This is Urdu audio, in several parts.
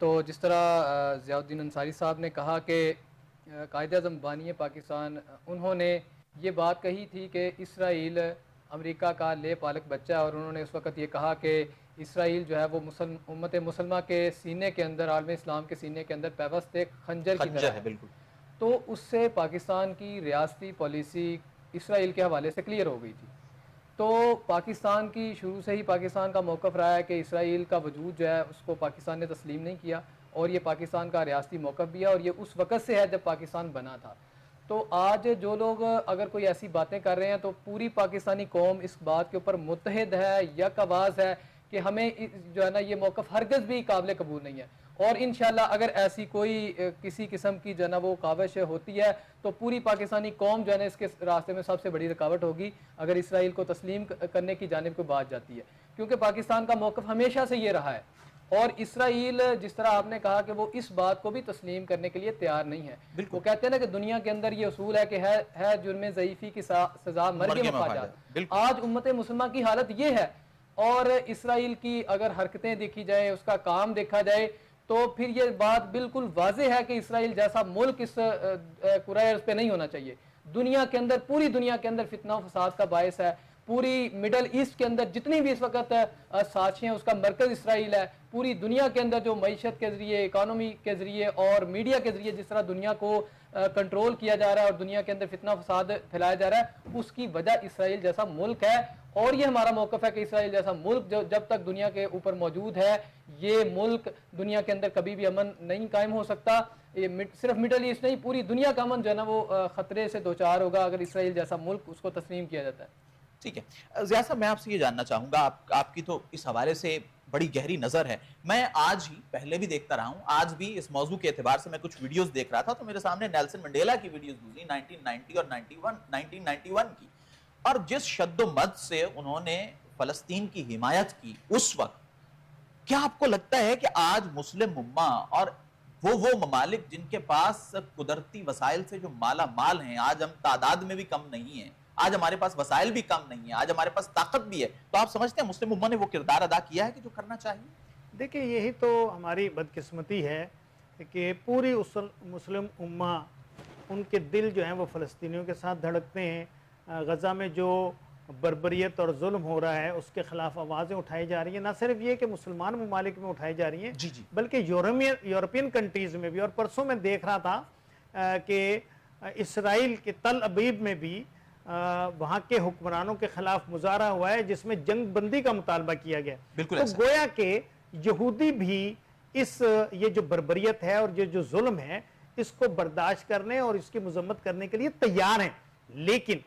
تو جس طرح ضیاء الدین انصاری صاحب نے کہا کہ قائد اعظم بانی پاکستان انہوں نے یہ بات کہی تھی کہ اسرائیل امریکہ کا لے پالک بچہ ہے، اور انہوں نے اس وقت یہ کہا کہ اسرائیل جو ہے وہ امت مسلمہ کے سینے کے اندر، عالم اسلام کے سینے کے اندر پیوست ایک خنجر کی طرح ہے۔ بالکل۔ تو اس سے پاکستان کی ریاستی پالیسی اسرائیل کے حوالے سے کلیئر ہو گئی تھی۔ تو پاکستان کی شروع سے ہی پاکستان کا موقف رہا ہے کہ اسرائیل کا وجود جو ہے اس کو پاکستان نے تسلیم نہیں کیا، اور یہ پاکستان کا ریاستی موقف بھی ہے، اور یہ اس وقت سے ہے جب پاکستان بنا تھا۔ تو آج جو لوگ اگر کوئی ایسی باتیں کر رہے ہیں تو پوری پاکستانی قوم اس بات کے اوپر متحد ہے، یک آواز ہے کہ ہمیں جو ہے نا یہ موقف ہرگز بھی قابل قبول نہیں ہے، اور انشاءاللہ اگر ایسی کوئی کسی قسم کی جو ہے نا وہ کاوش ہوتی ہے تو پوری پاکستانی قوم جو ہے نا اس کے راستے میں سب سے بڑی رکاوٹ ہوگی اگر اسرائیل کو تسلیم کرنے کی جانب کو بات جاتی ہے، کیونکہ پاکستان کا موقف ہمیشہ سے یہ رہا ہے، اور اسرائیل جس طرح آپ نے کہا کہ وہ اس بات کو بھی تسلیم کرنے کے لیے تیار نہیں ہے۔ وہ کہتے ہیں نا کہ دنیا کے اندر یہ اصول ہے کہ ہے جرم ضعیفی کی سزا مرگ مفاجات۔ آج امت مسلمہ کی حالت یہ ہے، اور اسرائیل کی اگر حرکتیں دیکھی جائے، اس کا کام دیکھا جائے، تو پھر یہ بات بالکل واضح ہے کہ اسرائیل جیسا ملک اس کرۂ ارض پہ نہیں ہونا چاہیے۔ دنیا کے اندر، پوری دنیا کے اندر فتنہ و فساد کا باعث ہے، پوری مڈل ایسٹ کے اندر جتنی بھی اس وقت سازشیں ہیں اس کا مرکز اسرائیل ہے۔ پوری دنیا کے اندر جو معیشت کے ذریعے، اکانومی کے ذریعے اور میڈیا کے ذریعے جس طرح دنیا کو کنٹرول کیا جا رہا ہے اور دنیا کے اندر فتنہ فساد پھیلایا جا رہا ہے، اس کی وجہ اسرائیل جیسا ملک ہے، اور یہ ہمارا موقف ہے کہ اسرائیل جیسا ملک جب تک دنیا کے اوپر موجود ہے، یہ ملک دنیا کے اندر کبھی بھی امن نہیں قائم ہو سکتا۔ یہ صرف مڈل ایسٹ نہیں، پوری دنیا کا امن جو ہے نا وہ خطرے سے دوچار ہوگا اگر اسرائیل جیسا ملک اس کو تسلیم کیا جاتا ہے۔ ٹھیک ہے ضیاء صاحب، میں آپ سے یہ جاننا چاہوں گا، آپ کی تو اس حوالے سے بڑی گہری نظر ہے۔ میں آج ہی، پہلے بھی دیکھتا رہا ہوں، آج بھی اس موضوع کے اعتبار سے میں کچھ ویڈیوز دیکھ رہا تھا تو میرے سامنے نیلسن منڈیلا کی ویڈیوز گزری 1990 اور 1991 کی، اور جس شد و مد سے انہوں نے فلسطین کی حمایت کی اس وقت، کیا آپ کو لگتا ہے کہ آج مسلم امہ اور وہ ممالک جن کے پاس قدرتی وسائل سے جو مالا مال ہیں، آج ہم تعداد میں بھی کم نہیں ہیں، آج ہمارے پاس وسائل بھی کم نہیں ہیں، آج ہمارے پاس طاقت بھی ہے، تو آپ سمجھتے ہیں مسلم امہ نے وہ کردار ادا کیا ہے کہ جو کرنا چاہیے؟ دیکھیں، یہی تو ہماری بدقسمتی ہے کہ پوری مسلم امہ، ان کے دل جو ہیں وہ فلسطینیوں کے ساتھ دھڑکتے ہیں۔ غزہ میں جو بربریت اور ظلم ہو رہا ہے اس کے خلاف آوازیں اٹھائی جا رہی ہیں، نہ صرف یہ کہ مسلمان ممالک میں اٹھائی جا رہی ہیں بلکہ یورپین کنٹریز میں بھی۔ اور پرسوں میں دیکھ رہا تھا کہ اسرائیل کے تل ابیب میں بھی وہاں کے حکمرانوں کے خلاف مظاہرہ ہوا ہے جس میں جنگ بندی کا مطالبہ کیا گیا۔ تو گویا کہ یہودی بھی یہ جو بربریت ہے اور یہ جو ظلم ہے اس کو برداشت کرنے اور اس کی مذمت کرنے کے لیے تیار ہیں، لیکن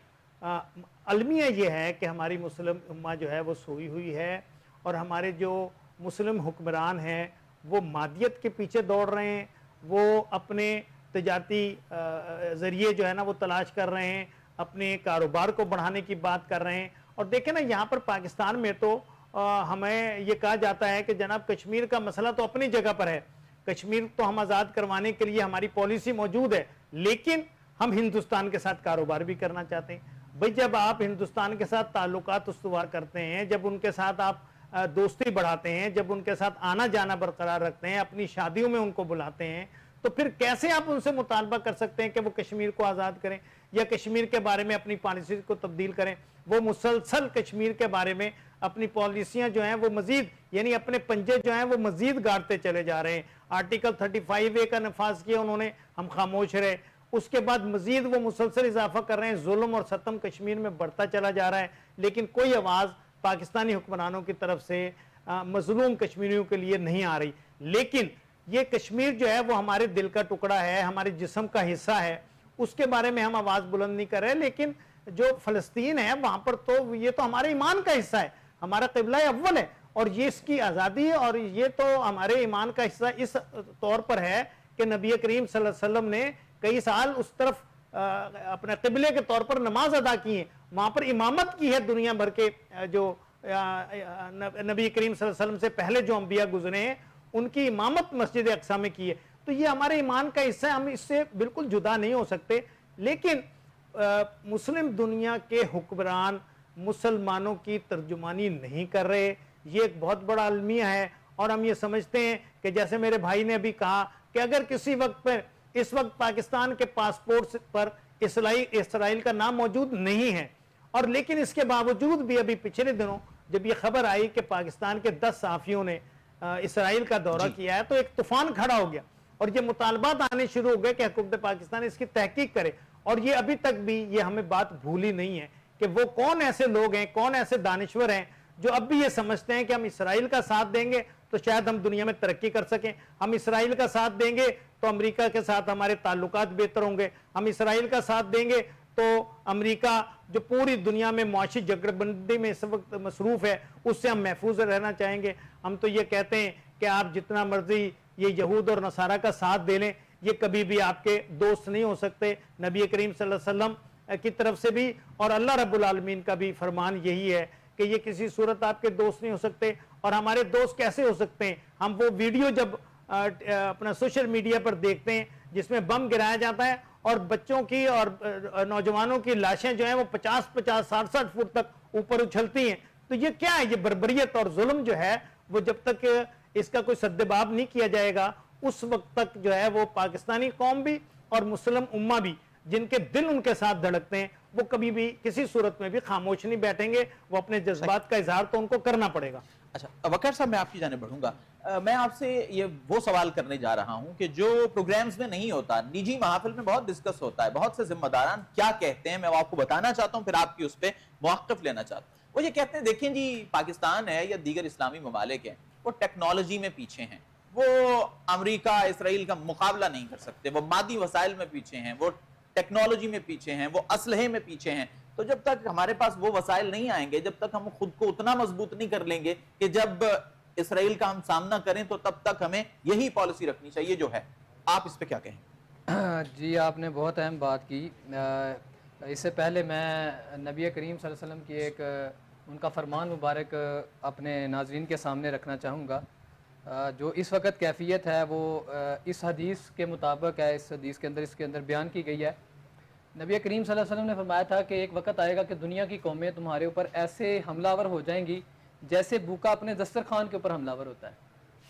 المیہ یہ ہے کہ ہماری مسلم امہ جو ہے وہ سوئی ہوئی ہے، اور ہمارے جو مسلم حکمران ہیں وہ مادیت کے پیچھے دوڑ رہے ہیں، وہ اپنے تجارتی ذریعے جو ہے نا وہ تلاش کر رہے ہیں، اپنے کاروبار کو بڑھانے کی بات کر رہے ہیں۔ اور دیکھیں نا، یہاں پر پاکستان میں تو ہمیں یہ کہا جاتا ہے کہ جناب کشمیر کا مسئلہ تو اپنی جگہ پر ہے، کشمیر تو ہم آزاد کروانے کے لیے ہماری پالیسی موجود ہے، لیکن ہم ہندوستان کے ساتھ کاروبار بھی کرنا چاہتے ہیں۔ بھئی جب آپ ہندوستان کے ساتھ تعلقات استوار کرتے ہیں، جب ان کے ساتھ آپ دوستی بڑھاتے ہیں، جب ان کے ساتھ آنا جانا برقرار رکھتے ہیں، اپنی شادیوں میں ان کو بلاتے ہیں، تو پھر کیسے آپ ان سے مطالبہ کر سکتے ہیں کہ وہ کشمیر کو آزاد کریں یا کشمیر کے بارے میں اپنی پالیسی کو تبدیل کریں؟ وہ مسلسل کشمیر کے بارے میں اپنی پالیسیاں جو ہیں وہ مزید، یعنی اپنے پنجے جو ہیں وہ مزید گاڑتے چلے جا رہے ہیں۔ آرٹیکل 35A کا نفاذ کیا انہوں نے، ہم خاموش رہے، اس کے بعد مزید وہ مسلسل اضافہ کر رہے ہیں، ظلم اور ستم کشمیر میں بڑھتا چلا جا رہا ہے، لیکن کوئی آواز پاکستانی حکمرانوں کی طرف سے مظلوم کشمیریوں کے لیے نہیں آ رہی۔ لیکن یہ کشمیر جو ہے وہ ہمارے دل کا ٹکڑا ہے، ہمارے جسم کا حصہ ہے، اس کے بارے میں ہم آواز بلند نہیں کر رہے، لیکن جو فلسطین ہے وہاں پر تو یہ تو ہمارے ایمان کا حصہ ہے، ہمارا قبلہ اول ہے، اور یہ اس کی آزادی ہے، اور یہ تو ہمارے ایمان کا حصہ اس طور پر ہے کہ نبی کریم صلی اللہ علیہ وسلم نے کئی سال اس طرف اپنے قبلے کے طور پر نماز ادا کی ہے، وہاں پر امامت کی ہے دنیا بھر کے جو نبی کریم صلی اللہ علیہ وسلم سے پہلے جو انبیاء گزرے ہیں ان کی امامت مسجد اقصی میں کی ہے، تو یہ ہمارے ایمان کا حصہ ہے، ہم اس سے بالکل جدا نہیں ہو سکتے۔ لیکن مسلم دنیا کے حکمران مسلمانوں کی ترجمانی نہیں کر رہے، یہ ایک بہت بڑا المیہ ہے، اور ہم یہ سمجھتے ہیں کہ جیسے میرے بھائی نے بھی کہا کہ اگر کسی وقت پر اس وقت پاکستان کے پاسپورٹ پر اسرائیل کا نام موجود نہیں ہے، اور لیکن اس کے باوجود بھی ابھی پچھلے دنوں جب یہ خبر آئی کہ پاکستان کے 10 صحافیوں نے اسرائیل کا دورہ کیا ہے تو ایک طوفان کھڑا ہو گیا، اور یہ مطالبات آنے شروع ہو گئے کہ حکومت پاکستان اس کی تحقیق کرے. اور یہ ابھی تک بھی یہ ہمیں بات بھولی نہیں ہے کہ وہ کون ایسے لوگ ہیں، کون ایسے دانشور ہیں جو اب بھی یہ سمجھتے ہیں کہ ہم اسرائیل کا ساتھ دیں گے تو شاید ہم دنیا میں ترقی کر سکیں، ہم اسرائیل کا ساتھ دیں گے تو امریکہ کے ساتھ ہمارے تعلقات بہتر ہوں گے، ہم اسرائیل کا ساتھ دیں گے تو امریکہ جو پوری دنیا میں معاشی جھگڑ بندی میں اس وقت مصروف ہے اس سے ہم محفوظ رہنا چاہیں گے. ہم تو یہ کہتے ہیں کہ آپ جتنا مرضی یہ یہود اور نصارہ کا ساتھ دے لیں، یہ کبھی بھی آپ کے دوست نہیں ہو سکتے. نبی کریم صلی اللہ علیہ وسلم کی طرف سے بھی اور اللہ رب العالمین کا بھی فرمان یہی ہے کہ یہ کسی صورت آپ کے دوست نہیں ہو سکتے. اور ہمارے دوست کیسے ہو سکتے ہیں؟ ہم وہ ویڈیو جب اپنا سوشل میڈیا پر دیکھتے ہیں جس میں بم گرایا جاتا ہے اور بچوں کی اور نوجوانوں کی لاشیں جو ہیں وہ 50-50 60-60 فٹ تک اوپر اچھلتی ہیں، تو یہ کیا ہے؟ یہ بربریت اور ظلم جو ہے وہ جب تک اس کا کوئی سدباب نہیں کیا جائے گا اس وقت تک جو ہے وہ پاکستانی قوم بھی اور مسلم امہ بھی جن کے دل ان کے ساتھ دھڑکتے ہیں وہ کبھی بھی کسی صورت میں بھی خاموش نہیں بیٹھیں گے. وہ اپنے جذبات کا اظہار تو ان کو کرنا پڑے گا. اچھا وقار صاحب، میں آپ کی جانب بڑھوں گا. میں آپ سے یہ وہ سوال کرنے جا رہا ہوں کہ جو پروگرامز میں نہیں ہوتا، نجی محافل میں بہت ڈسکس ہوتا ہے، بہت سے ذمہ داران کیا کہتے ہیں، میں وہ آپ کو بتانا چاہتا ہوں، پھر آپ کی اس پہ موقف لینا چاہتا ہوں. وہ یہ کہتے ہیں دیکھیں جی پاکستان ہے یا دیگر اسلامی ممالک ہیں وہ ٹیکنالوجی میں پیچھے ہیں، وہ امریکہ اسرائیل کا مقابلہ نہیں کر سکتے، وہ مادی وسائل میں پیچھے ہیں، وہ ٹیکنالوجی میں پیچھے ہیں، وہ اسلحے میں پیچھے ہیں. تو جب تک ہمارے پاس وہ وسائل نہیں آئیں گے، جب تک ہم خود کو اتنا مضبوط نہیں کر لیں گے کہ جب اسرائیل کا ہم سامنا کریں تو تب تک ہمیں یہی پالیسی رکھنی چاہیے جو ہے. آپ اس پہ کیا کہیں؟ جی آپ نے بہت اہم بات کی. اس سے پہلے میں نبی کریم صلی اللہ علیہ وسلم کی ایک ان کا فرمان مبارک اپنے ناظرین کے سامنے رکھنا چاہوں گا. جو اس وقت کیفیت ہے وہ اس حدیث کے مطابق ہے، اس حدیث کے اندر بیان کی گئی ہے. نبی کریم صلی اللہ علیہ وسلم نے فرمایا تھا کہ ایک وقت آئے گا کہ دنیا کی قومیں تمہارے اوپر ایسے حملہ آور ہو جائیں گی جیسے بھوکا اپنے دسترخوان کے اوپر حملہ آور ہوتا ہے.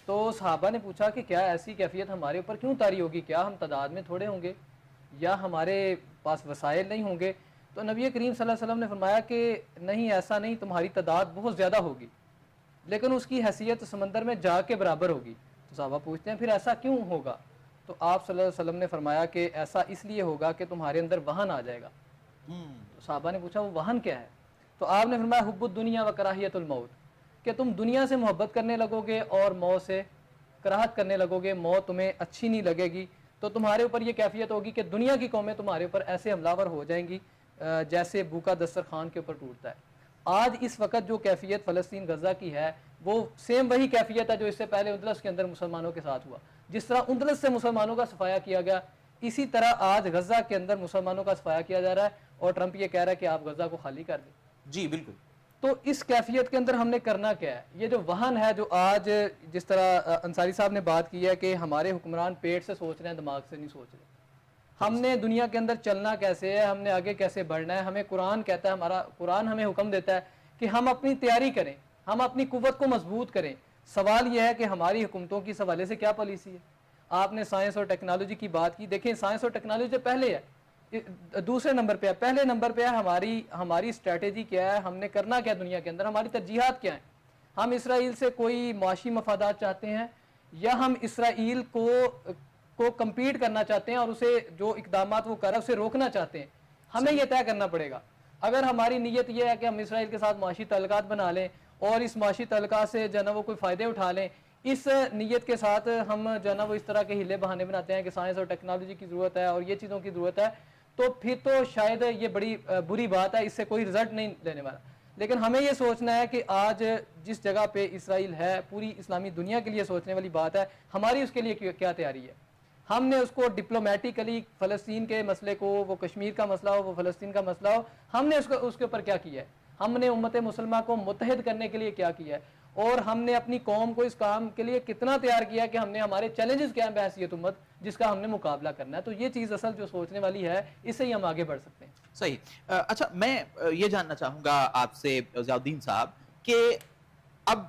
تو صحابہ نے پوچھا کہ کیا ایسی کیفیت ہمارے اوپر کیوں طاری ہوگی؟ کیا ہم تعداد میں تھوڑے ہوں گے یا ہمارے پاس وسائل نہیں ہوں گے؟ تو نبی کریم صلی اللہ علیہ وسلم نے فرمایا کہ نہیں، ایسا نہیں، تمہاری تعداد بہت زیادہ ہوگی لیکن اس کی حیثیت سمندر میں جا کے برابر ہوگی. تو صحابہ پوچھتے ہیں پھر ایسا کیوں ہوگا؟ تو آپ صلی اللہ علیہ وسلم نے فرمایا کہ ایسا اس لیے ہوگا کہ تمہارے اندر وہن آ جائے گا. تو صحابہ نے پوچھا وہ وہن کیا ہے؟ تو آپ نے فرمایا حب الدنیا و کراہیت الموت، کہ تم دنیا سے محبت کرنے لگو گے اور موت سے کراہت کرنے لگو گے، موت تمہیں اچھی نہیں لگے گی. تو تمہارے اوپر یہ کیفیت ہوگی کہ دنیا کی قومیں تمہارے اوپر ایسے حملہ ہو جائیں گی جیسے بھوکا دسترخوان کے اوپر ٹوٹتا ہے. آج اس وقت جو کیفیت فلسطین غزہ کی ہے وہ سیم وہی کیفیت ہے جو اس سے پہلے اندلس کے اندر مسلمانوں کے ساتھ ہوا. جس طرح اندلس سے مسلمانوں کا صفایا کیا گیا، اسی طرح آج غزہ کے اندر مسلمانوں کا صفایا کیا جا رہا ہے اور ٹرمپ یہ کہہ رہا ہے کہ آپ غزہ کو خالی کر دیں. جی بالکل. تو اس کیفیت کے اندر ہم نے کرنا کیا ہے؟ یہ جو وہن ہے جو آج جس طرح انصاری صاحب نے بات کی ہے کہ ہمارے حکمران پیٹ سے سوچ رہے ہیں، دماغ سے نہیں سوچ رہے. ہم نے دنیا کے اندر چلنا کیسے ہے، ہم نے آگے کیسے بڑھنا ہے. ہمیں قرآن کہتا ہے، ہمارا قرآن ہمیں حکم دیتا ہے کہ ہم اپنی تیاری کریں، ہم اپنی قوت کو مضبوط کریں. سوال یہ ہے کہ ہماری حکومتوں کی حوالے سے کیا پالیسی ہے. آپ نے سائنس اور ٹیکنالوجی کی بات کی، دیکھیں سائنس اور ٹیکنالوجی پہلے ہے، دوسرے نمبر پہ ہے. پہلے نمبر پہ ہے ہماری اسٹریٹجی کیا ہے، ہم نے کرنا کیا دنیا کے اندر، ہماری ترجیحات کیا ہیں. ہم اسرائیل سے کوئی معاشی مفادات چاہتے ہیں یا ہم اسرائیل کو کمپیٹ کرنا چاہتے ہیں اور اسے جو اقدامات وہ کر رہا ہے اسے روکنا چاہتے ہیں. ہمیں یہ طے کرنا پڑے گا. اگر ہماری نیت یہ ہے کہ ہم اسرائیل کے ساتھ معاشی تعلقات بنا لیں اور اس معاشی تعلقات سے جو ہے نا وہ کوئی فائدے اٹھا لیں، اس نیت کے ساتھ ہم جو ہے نا وہ اس طرح کے ہیلے بہانے بناتے ہیں کہ سائنس اور ٹیکنالوجی کی ضرورت ہے اور یہ چیزوں کی ضرورت ہے، تو پھر تو شاید یہ بڑی بری بات ہے، اس سے کوئی رزلٹ نہیں لینے والا. لیکن ہمیں یہ سوچنا ہے کہ آج جس جگہ پہ اسرائیل ہے پوری اسلامی دنیا کے لیے سوچنے والی بات ہے، ہماری اس کے لیے کیا تیاری ہے. ہم نے اس کو ڈپلومیٹیکلی فلسطین کے مسئلے کو، وہ کشمیر کا مسئلہ ہو، وہ فلسطین کا مسئلہ ہو، ہم نے اس کے اوپر کیا کیا ہے. ہم نے امت مسلمہ کو متحد کرنے کے لیے کیا کیا ہے اور ہم نے اپنی قوم کو اس کام کے لیے کتنا تیار کیا کہ ہم نے ہمارے چیلنجز کیا ہیں بحیثیت امت جس کا ہم نے مقابلہ کرنا ہے. تو یہ چیز اصل جو سوچنے والی ہے، اس سے ہی ہم آگے بڑھ سکتے ہیں. صحیح. اچھا میں یہ جاننا چاہوں گا آپ سے ضیاء الدین صاحب کہ اب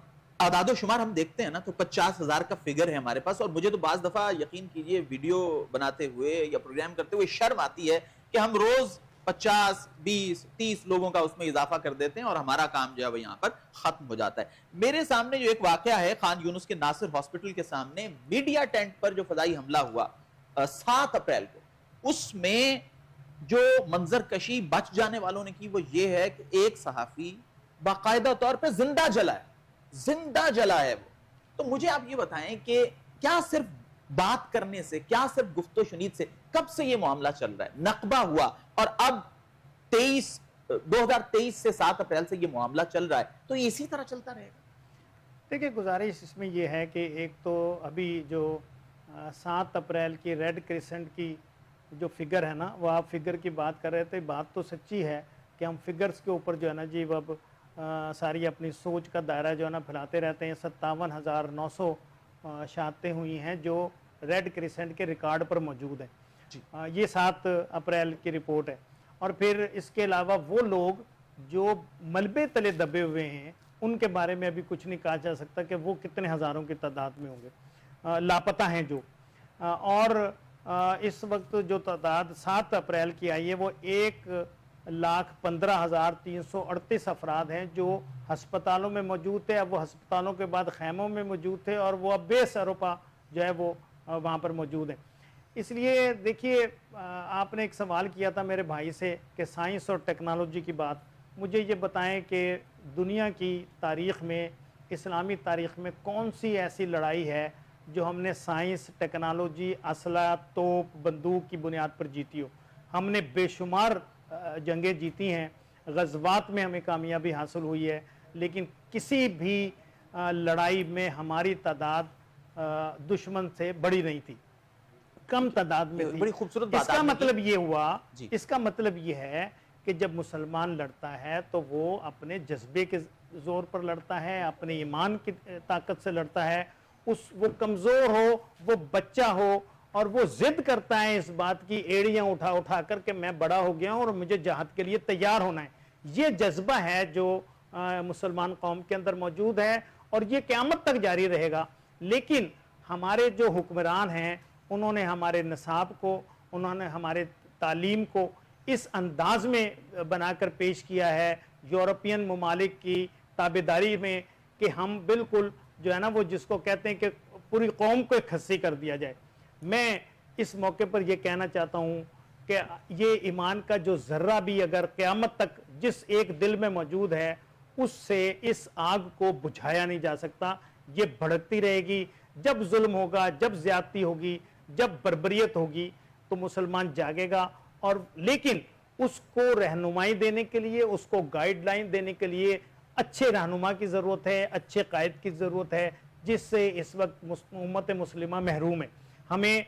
اعداد و شمار ہم دیکھتے ہیں نا تو 50,000 کا فگر ہے ہمارے پاس, اور مجھے تو بعض دفعہ یقین کیجئے ویڈیو بناتے ہوئے یا پروگرام کرتے ہوئے شرم آتی ہے کہ ہم روز 50, 20, 30 لوگوں کا اس میں اضافہ کر دیتے ہیں اور ہمارا کام جو ہے وہ یہاں پر ختم ہو جاتا ہے. میرے سامنے جو ایک واقعہ ہے خان یونس کے ناصر ہاسپٹل کے سامنے, میڈیا ٹینٹ پر جو فضائی حملہ ہوا 7 اپریل کو, اس میں جو منظر کشی بچ جانے والوں نے کی وہ یہ ہے کہ ایک صحافی باقاعدہ طور پہ زندہ جلا ہے وہ. تو مجھے آپ یہ بتائیں کہ کیا صرف بات کرنے سے, کیا صرف گفت و شنید سے, کب سے یہ معاملہ چل رہا ہے, نقبہ ہوا اور اب 2023 سے 7 اپریل سے یہ معاملہ چل رہا ہے, تو یہ اسی طرح چلتا رہے گا؟ دیکھیں گزارش اس میں یہ ہے کہ ایک تو ابھی جو 7 اپریل کی ریڈ کریسنٹ کی جو فگر ہے نا, وہ آپ فگر کی بات کر رہے تھے, بات تو سچی ہے کہ ہم فگرز کے اوپر جو ہے نا جی اب ساری اپنی سوچ کا دائرہ جو ہے نا پھیلاتے رہتے ہیں. 57,900 شہادتیں ہوئی ہیں جو ریڈ کریسنٹ کے ریکارڈ پر موجود ہیں. یہ 7 اپریل کی رپورٹ ہے. اور پھر اس کے علاوہ وہ لوگ جو ملبے تلے دبے ہوئے ہیں ان کے بارے میں ابھی کچھ نہیں کہا جا سکتا کہ وہ کتنے ہزاروں کی تعداد میں ہوں گے, لاپتہ ہیں جو. اور اس وقت جو تعداد 7 اپریل کی آئی ہے وہ 1,15,338 افراد ہیں جو ہسپتالوں میں موجود تھے. اب وہ ہسپتالوں کے بعد خیموں میں موجود تھے اور وہ اب بے سروپا جو ہے وہ وہاں پر موجود ہیں. اس لیے دیکھیے آپ نے ایک سوال کیا تھا میرے بھائی سے کہ سائنس اور ٹیکنالوجی کی بات, مجھے یہ بتائیں کہ دنیا کی تاریخ میں, اسلامی تاریخ میں کون سی ایسی لڑائی ہے جو ہم نے سائنس, ٹیکنالوجی, اسلحہ, توپ, بندوق کی بنیاد پر جیتی ہو؟ ہم نے بے شمار جنگیں جیتی ہیں, غزوات میں ہمیں کامیابی حاصل ہوئی ہے, لیکن کسی بھی لڑائی میں ہماری تعداد دشمن سے بڑی نہیں تھی, کم تعداد میں تھی. بڑی خوبصورت بات. اس کا مطلب یہ ہوا, جی. اس کا مطلب یہ ہے کہ جب مسلمان لڑتا ہے تو وہ اپنے جذبے کے زور پر لڑتا ہے, اپنے ایمان کی طاقت سے لڑتا ہے. وہ کمزور ہو, وہ بچہ ہو, اور وہ ضد کرتا ہے اس بات کی ایڑیاں اٹھا کر کہ میں بڑا ہو گیا ہوں اور مجھے جہاد کے لیے تیار ہونا ہے. یہ جذبہ ہے جو مسلمان قوم کے اندر موجود ہے اور یہ قیامت تک جاری رہے گا. لیکن ہمارے جو حکمران ہیں انہوں نے ہمارے نصاب کو, انہوں نے ہمارے تعلیم کو اس انداز میں بنا کر پیش کیا ہے یورپین ممالک کی تابعداری میں کہ ہم بالکل جو ہے نا وہ جس کو کہتے ہیں کہ پوری قوم کو ایک خصی کر دیا جائے. میں اس موقع پر یہ کہنا چاہتا ہوں کہ یہ ایمان کا جو ذرہ بھی اگر قیامت تک جس ایک دل میں موجود ہے اس سے اس آگ کو بجھایا نہیں جا سکتا. یہ بھڑکتی رہے گی. جب ظلم ہوگا, جب زیادتی ہوگی, جب بربریت ہوگی تو مسلمان جاگے گا. اور لیکن اس کو رہنمائی دینے کے لیے, اس کو گائیڈ لائن دینے کے لیے اچھے رہنما کی ضرورت ہے, اچھے قائد کی ضرورت ہے, جس سے اس وقت امت مسلمہ محروم ہے. ہمیں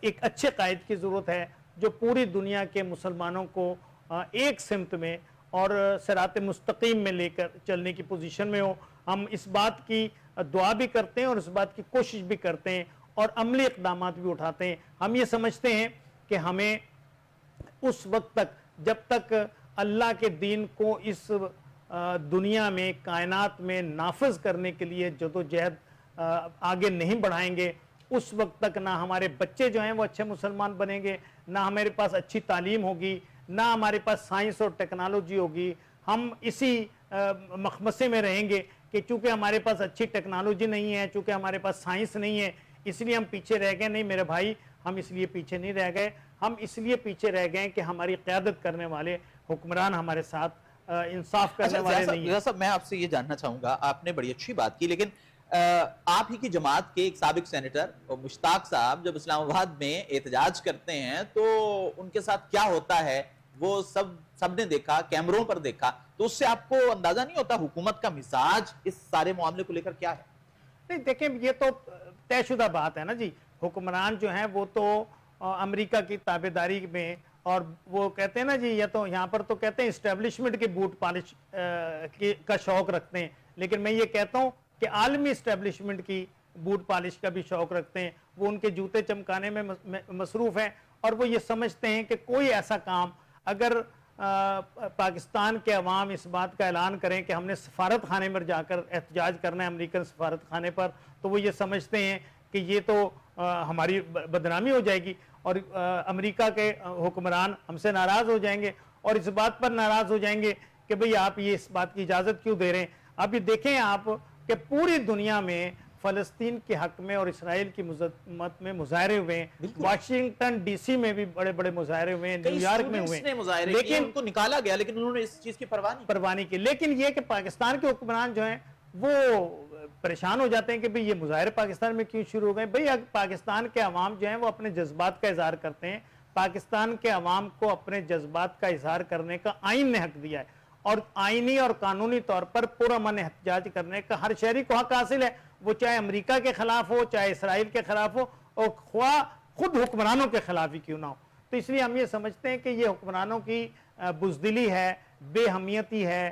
ایک اچھے قائد کی ضرورت ہے جو پوری دنیا کے مسلمانوں کو ایک سمت میں اور صراط مستقیم میں لے کر چلنے کی پوزیشن میں ہو. ہم اس بات کی دعا بھی کرتے ہیں اور اس بات کی کوشش بھی کرتے ہیں اور عملی اقدامات بھی اٹھاتے ہیں. ہم یہ سمجھتے ہیں کہ ہمیں اس وقت تک جب تک اللہ کے دین کو اس دنیا میں, کائنات میں نافذ کرنے کے لیے جدوجہد آگے نہیں بڑھائیں گے, اس وقت تک نہ ہمارے بچے جو ہیں وہ اچھے مسلمان بنیں گے, نہ ہمارے پاس اچھی تعلیم ہوگی, نہ ہمارے پاس سائنس اور ٹیکنالوجی ہوگی. ہم اسی مخمصے میں رہیں گے کہ چونکہ ہمارے پاس اچھی ٹیکنالوجی نہیں ہے, چونکہ ہمارے پاس سائنس نہیں ہے, اس لیے ہم پیچھے رہ گئے. نہیں میرے بھائی, ہم اس لیے پیچھے نہیں رہ گئے, ہم اس لیے پیچھے رہ گئے کہ ہماری قیادت کرنے والے حکمران ہمارے ساتھ انصاف کرنے والے نہیں ہیں. صاحب میں آپ سے یہ جاننا چاہوں گا, آپ نے بڑی اچھی بات کی, لیکن آپ ہی کی جماعت کے ایک سابق سینیٹر مشتاق صاحب جب اسلام آباد میں احتجاج کرتے ہیں تو ان کے ساتھ کیا ہوتا ہے وہ سب نے دیکھا, کیمروں پر دیکھا, تو اس سے آپ کو اندازہ نہیں ہوتا حکومت کا مزاج اس سارے معاملے کو لے کر کیا ہے؟ نہیں دیکھیں, یہ تو طے شدہ بات ہے نا جی. حکمران جو ہیں وہ تو امریکہ کی تابعداری میں, اور وہ کہتے ہیں نا جی, یا تو یہاں پر تو کہتے ہیں اسٹیبلشمنٹ کے بوٹ پالش کا شوق رکھتے ہیں, لیکن میں یہ کہتا ہوں کہ عالمی اسٹیبلشمنٹ کی بوٹ پالش کا بھی شوق رکھتے ہیں. وہ ان کے جوتے چمکانے میں مصروف ہیں اور وہ یہ سمجھتے ہیں کہ کوئی ایسا کام اگر پاکستان کے عوام اس بات کا اعلان کریں کہ ہم نے سفارت خانے میں جا کر احتجاج کرنا ہے امریکن سفارت خانے پر، تو وہ یہ سمجھتے ہیں کہ یہ تو ہماری بدنامی ہو جائے گی اور امریکہ کے حکمران ہم سے ناراض ہو جائیں گے اور اس بات پر ناراض ہو جائیں گے کہ بھئی آپ یہ اس بات کی اجازت کیوں دے رہے ہیں۔ اب یہ دیکھیں آپ کہ پوری دنیا میں فلسطین کے حق میں اور اسرائیل کی مذمت میں مظاہرے ہوئے ہیں، واشنگٹن ڈی سی میں بھی بڑے بڑے مظاہرے ہوئے ہیں، نیو یارک میں ہوئے ہیں، لیکن ان کو نکالا گیا، لیکن انہوں نے اس چیز کی پرواہ نہیں کی۔ لیکن یہ کہ پاکستان کے حکمران جو ہیں وہ پریشان ہو جاتے ہیں کہ بھئی یہ مظاہرے پاکستان میں کیوں شروع ہو گئے۔ بھئی پاکستان کے عوام جو ہیں وہ اپنے جذبات کا اظہار کرتے ہیں، پاکستان کے عوام کو اپنے جذبات کا اظہار کرنے کا آئین نے حق دیا ہے اور آئینی اور قانونی طور پر پرامن احتجاج کرنے کا ہر شہری کو حق حاصل ہے، وہ چاہے امریکہ کے خلاف ہو، چاہے اسرائیل کے خلاف ہو اور خواہ خود حکمرانوں کے خلاف ہی کیوں نہ ہو۔ تو اس لیے ہم یہ سمجھتے ہیں کہ یہ حکمرانوں کی بزدلی ہے، بے ہمیتی ہے۔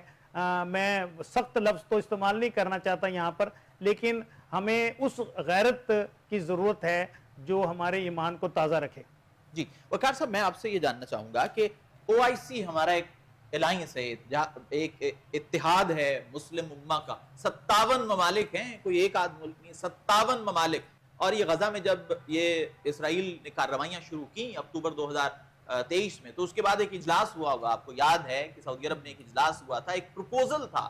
میں سخت لفظ تو استعمال نہیں کرنا چاہتا یہاں پر، لیکن ہمیں اس غیرت کی ضرورت ہے جو ہمارے ایمان کو تازہ رکھے۔ جی وقار صاحب، میں آپ سے یہ جاننا چاہوں گا کہ OIC ہمارا ایک الائنس ہے، ایک اتحاد ہے مسلم امہ کا، 57 ممالک ہیں، کوئی ایک آدھ ملک نہیں، 57 ممالک۔ اور یہ غزہ میں جب یہ اسرائیل نے کارروائیاں شروع کی اکتوبر 2023 میں، تو اس کے بعد ایک اجلاس ہوا ہوگا، آپ کو یاد ہے کہ سعودی عرب میں ایک اجلاس ہوا تھا، ایک پروپوزل تھا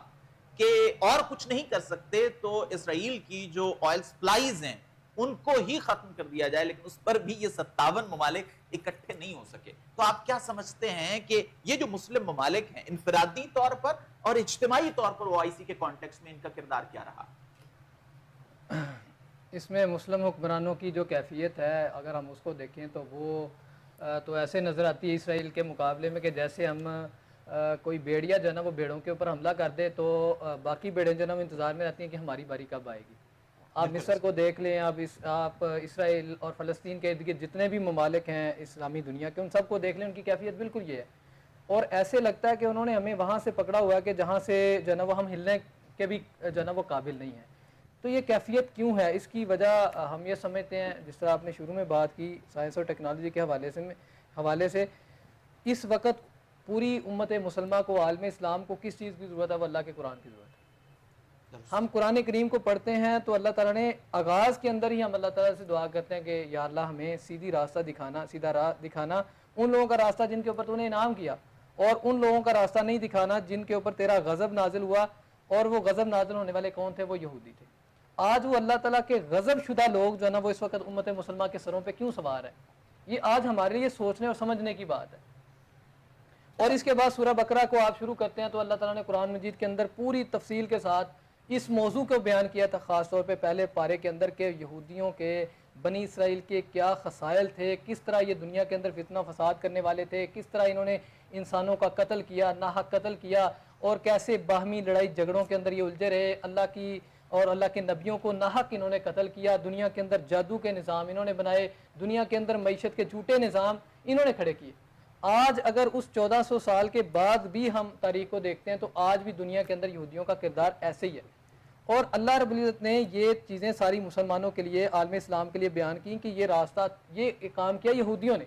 کہ اور کچھ نہیں کر سکتے تو اسرائیل کی جو آئل سپلائیز ہیں ان کو ہی ختم کر دیا جائے، لیکن اس پر بھی یہ 57 ممالک اکٹھے نہیں ہو سکے۔ تو آپ کیا سمجھتے ہیں کہ یہ جو مسلم ممالک ہیں انفرادی طور پر اور اجتماعی طور پر OIC کے کانٹیکس میں ان کا کردار کیا رہا؟ اس میں مسلم حکمرانوں کی جو کیفیت ہے اگر ہم اس کو دیکھیں تو وہ تو ایسے نظر آتی ہے اسرائیل کے مقابلے میں کہ جیسے ہم کوئی بیڑیا جو ہے نا وہ بیڑوں کے اوپر حملہ کر دے تو باقی بیڑیں جو ہے نا وہ انتظار میں رہتی ہیں کہ ہماری باری کب آئے گی۔ آپ مصر کو دیکھ لیں، آپ اسرائیل اور فلسطین کے ارد گرد جتنے بھی ممالک ہیں اسلامی دنیا کے، ان سب کو دیکھ لیں، ان کی کیفیت بالکل یہ ہے۔ اور ایسے لگتا ہے کہ انہوں نے ہمیں وہاں سے پکڑا ہوا ہے کہ جہاں سے جو ہے نا وہ ہم ہلنے کے بھی جو ہے نا وہ قابل نہیں ہیں۔ تو یہ کیفیت کیوں ہے؟ اس کی وجہ ہم یہ سمجھتے ہیں، جس طرح آپ نے شروع میں بات کی سائنس اور ٹیکنالوجی کے حوالے سے اس وقت پوری امت مسلمہ کو، عالم اسلام کو کس چیز کی ضرورت ہے؟ وہ اللہ کے قرآن کی ضرورت ہے۔ ہم قرآن کریم کو پڑھتے ہیں تو اللہ تعالیٰ نے آغاز کے اندر ہی ہم اللہ تعالیٰ سے دعا کرتے ہیں کہ یا اللہ ہمیں سیدھا راہ دکھانا، ان لوگوں کا راستہ جن کے اوپر تو نے انعام کیا، اور ان لوگوں کا راستہ نہیں دکھانا جن کے اوپر تیرا غضب نازل ہوا، اور وہ غضب نازل ہونے والے کون تھے؟ وہ یہودی تھے۔ آج وہ اللہ تعالیٰ کے غضب شدہ لوگ جو ہے نا وہ اس وقت امت مسلمہ کے سروں پہ کیوں سوار ہے؟ یہ آج ہمارے لیے سوچنے اور سمجھنے کی بات ہے۔ اور اس کے بعد سورہ بقرہ کو آپ شروع کرتے ہیں تو اللہ تعالیٰ نے قرآن مجید کے اندر پوری تفصیل کے ساتھ اس موضوع کو بیان کیا تھا، خاص طور پہ پہلے پارے کے اندر کہ یہودیوں کے، بنی اسرائیل کے کیا خصائل تھے، کس طرح یہ دنیا کے اندر فتنہ فساد کرنے والے تھے، کس طرح انہوں نے انسانوں کا قتل کیا، ناحق قتل کیا، اور کیسے باہمی لڑائی جھگڑوں کے اندر یہ الجھے رہے، اللہ کی اور اللہ کے نبیوں کو ناحق انہوں نے قتل کیا، دنیا کے اندر جادو کے نظام انہوں نے بنائے، دنیا کے اندر معیشت کے جھوٹے نظام انہوں نے کھڑے کیے۔ آج اگر اس 1400 سال کے بعد بھی ہم تاریخ کو دیکھتے ہیں تو آج بھی دنیا کے اندر یہودیوں کا کردار ایسے ہی ہے۔ اور اللہ رب العزت نے یہ چیزیں ساری مسلمانوں کے لیے، عالم اسلام کے لیے بیان کی کہ یہ راستہ، یہ کام کیا یہودیوں نے،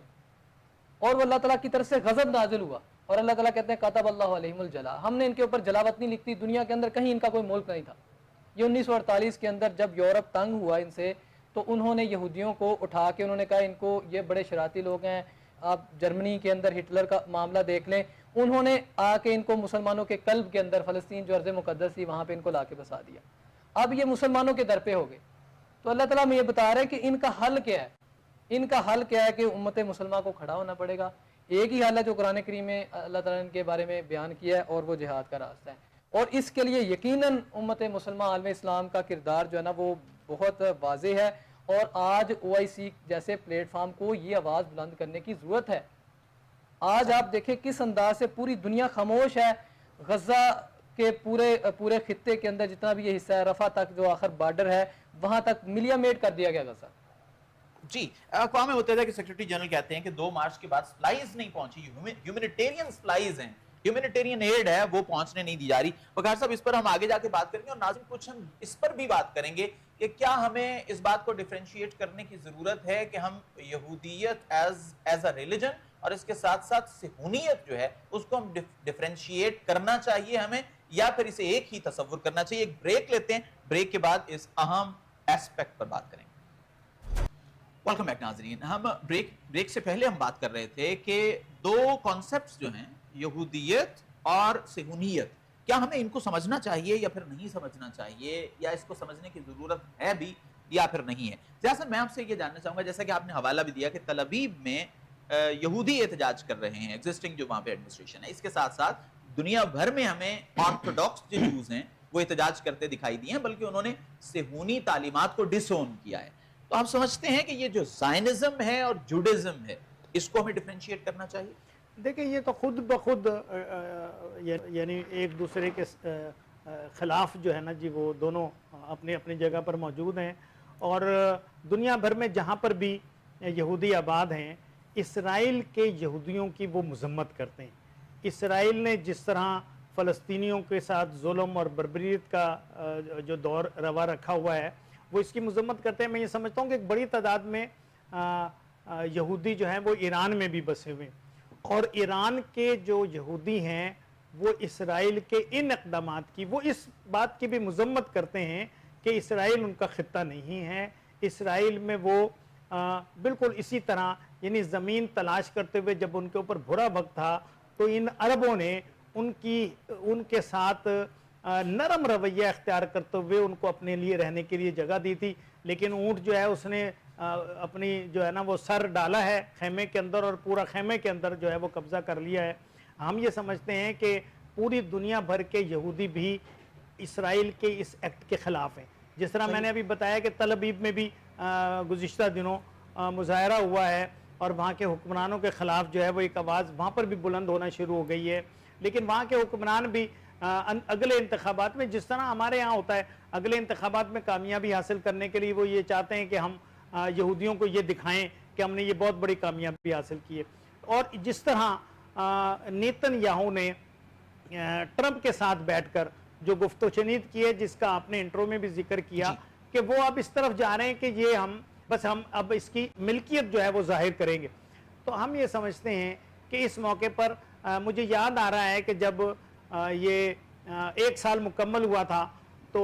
اور وہ اللہ تعالیٰ کی طرف سے غضب نازل ہوا، اور اللہ تعالیٰ کہتے ہیں کاتب اللہ علیہم الجلا، ہم نے ان کے اوپر جلاوت نہیں لکھتی، دنیا کے اندر کہیں ان کا کوئی ملک نہیں تھا۔ یہ 1948 کے اندر جب یورپ تنگ ہوا ان سے تو انہوں نے یہودیوں کو اٹھا کے انہوں نے کہا ان کو، یہ بڑے شراطی لوگ ہیں، آپ جرمنی کے اندر ہٹلر کا معاملہ دیکھ لیں، انہوں نے آ کے ان کو مسلمانوں کے قلب کے اندر، فلسطین جو ارض مقدس تھی وہاں پہ ان کو لا کے بسا دیا۔ اب یہ مسلمانوں کے در پہ ہو گئے، تو اللہ تعالیٰ ہمیں یہ بتا رہے ہیں کہ ان کا حل کیا ہے۔ ان کا حل کیا ہے کہ امت مسلمہ کو کھڑا ہونا پڑے گا۔ ایک ہی حل ہے جو قرآن کریم میں اللہ تعالیٰ نے ان کے بارے میں بیان کیا ہے، اور وہ جہاد کا راستہ ہے۔ اور اس کے لیے یقیناً امت مسلمہ، عالم اسلام کا کردار جو ہے نا وہ بہت واضح ہے، اور آج OIC جیسے پلیٹ فارم کو یہ آواز بلند کرنے کی ضرورت ہے۔ آج آپ دیکھیں کس انداز سے پوری دنیا خاموش ہے۔ غزہ کے پورے خطے کے اندر جتنا بھی یہ حصہ ہے، رفح تک جو آخر بارڈر ہے، وہاں تک ملیا میٹ کر دیا گیا غزہ۔ جی، اقوام متحدہ کے سیکرٹری جنرل کہتے ہیں کہ 2 مارچ کے بعد سپلائیز نہیں پہنچی، ہیومینیٹیرین سپلائیز ہیں، ہیومینیٹیرین ایڈ ہے وہ پہنچنے نہیں دی جا رہی۔ وقار صاحب اس پر ہم آگے جا کے بات کریں گے، اور ناظرین کچھ ہم اس پر بھی بات کریں گے کہ کیا ہمیں اس بات کو ڈیفرینشیٹ کرنے کی ضرورت ہے کہ ہم یہودیت ایز اے ریلیجن اور اس کے ساتھ ساتھ صہیونیت جو ہے اس کو ہم ڈیفرینشیٹ کرنا چاہیے ہمیں، یا پھر اسے ایک ہی تصور کرنا چاہیے؟ ایک بریک لیتے ہیں، بریک کے بعد اس اہم ایسپیکٹ پر بات کریں گے۔ ویلکم بیک ناظرین، ہم بریک سے پہلے ہم بات کر رہے تھے کہ دو کانسیپٹس جو ہیں یہودیت اور صہیونیت، کیا ہمیں ان کو سمجھنا چاہیے یا پھر نہیں سمجھنا چاہیے، یا اس کو سمجھنے کی ضرورت ہے بھی یا پھر نہیں ہے؟ جیسا میں آپ سے یہ جاننا چاہوں گا، جیسا کہ آپ نے حوالہ بھی دیا کہ تل ابیب میں یہودی احتجاج کر رہے ہیں، ایگزسٹنگ جو وہاں پہ ایڈمنسٹریشن ہے، اس کے ساتھ ساتھ دنیا بھر میں ہمیں آرتھوڈاکس جو جوز ہیں وہ احتجاج کرتے دکھائی دیے ہیں، بلکہ انہوں نے صہیونی تعلیمات کو ڈس اون کیا ہے۔ تو ہم سمجھتے ہیں کہ یہ جو زائنزم ہے اور جوڈزم ہے، اس کو ہمیں ڈیفرینشیٹ کرنا چاہیے؟ دیکھیں یہ تو خود بخود یعنی ایک دوسرے کے خلاف جو ہے نا جی، وہ دونوں اپنی اپنی جگہ پر موجود ہیں، اور دنیا بھر میں جہاں پر بھی یہودی آباد ہیں، اسرائیل کے یہودیوں کی وہ مذمت کرتے ہیں۔ اسرائیل نے جس طرح فلسطینیوں کے ساتھ ظلم اور بربریت کا جو دور روا رکھا ہوا ہے، وہ اس کی مذمت کرتے ہیں۔ میں یہ سمجھتا ہوں کہ ایک بڑی تعداد میں یہودی جو ہیں وہ ایران میں بھی بسے ہوئے ہیں، اور ایران کے جو یہودی ہیں وہ اسرائیل کے ان اقدامات کی، وہ اس بات کی بھی مذمت کرتے ہیں کہ اسرائیل ان کا خطہ نہیں ہے۔ اسرائیل میں وہ بالکل اسی طرح یعنی زمین تلاش کرتے ہوئے جب ان کے اوپر برا وقت تھا تو ان عربوں نے ان کے ساتھ نرم رویہ اختیار کرتے ہوئے ان کو اپنے لیے رہنے کے لیے جگہ دی تھی، لیکن اونٹ جو ہے اس نے اپنی جو ہے نا وہ سر ڈالا ہے خیمے کے اندر، اور پورا خیمے کے اندر جو ہے وہ قبضہ کر لیا ہے۔ ہم یہ سمجھتے ہیں کہ پوری دنیا بھر کے یہودی بھی اسرائیل کے اس ایکٹ کے خلاف ہیں۔ جس طرح میں نے ابھی بتایا کہ تل ابیب میں بھی گزشتہ دنوں مظاہرہ ہوا ہے، اور وہاں کے حکمرانوں کے خلاف جو ہے وہ ایک آواز وہاں پر بھی بلند ہونا شروع ہو گئی ہے، لیکن وہاں کے حکمران بھی اگلے انتخابات میں، جس طرح ہمارے یہاں ہوتا ہے، اگلے انتخابات میں کامیابی حاصل کرنے کے لیے وہ یہ چاہتے ہیں کہ ہم یہودیوں کو یہ دکھائیں کہ ہم نے یہ بہت بڑی کامیابی حاصل کی ہے۔ اور جس طرح نیتن یاہو نے ٹرمپ کے ساتھ بیٹھ کر جو گفت و شنید کی ہے، جس کا آپ نے انٹرو میں بھی ذکر کیا کہ وہ اب اس طرف جا رہے ہیں کہ یہ ہم اب اس کی ملکیت جو ہے وہ ظاہر کریں گے، تو ہم یہ سمجھتے ہیں کہ اس موقع پر مجھے یاد آ رہا ہے کہ جب یہ 1 سال مکمل ہوا تھا تو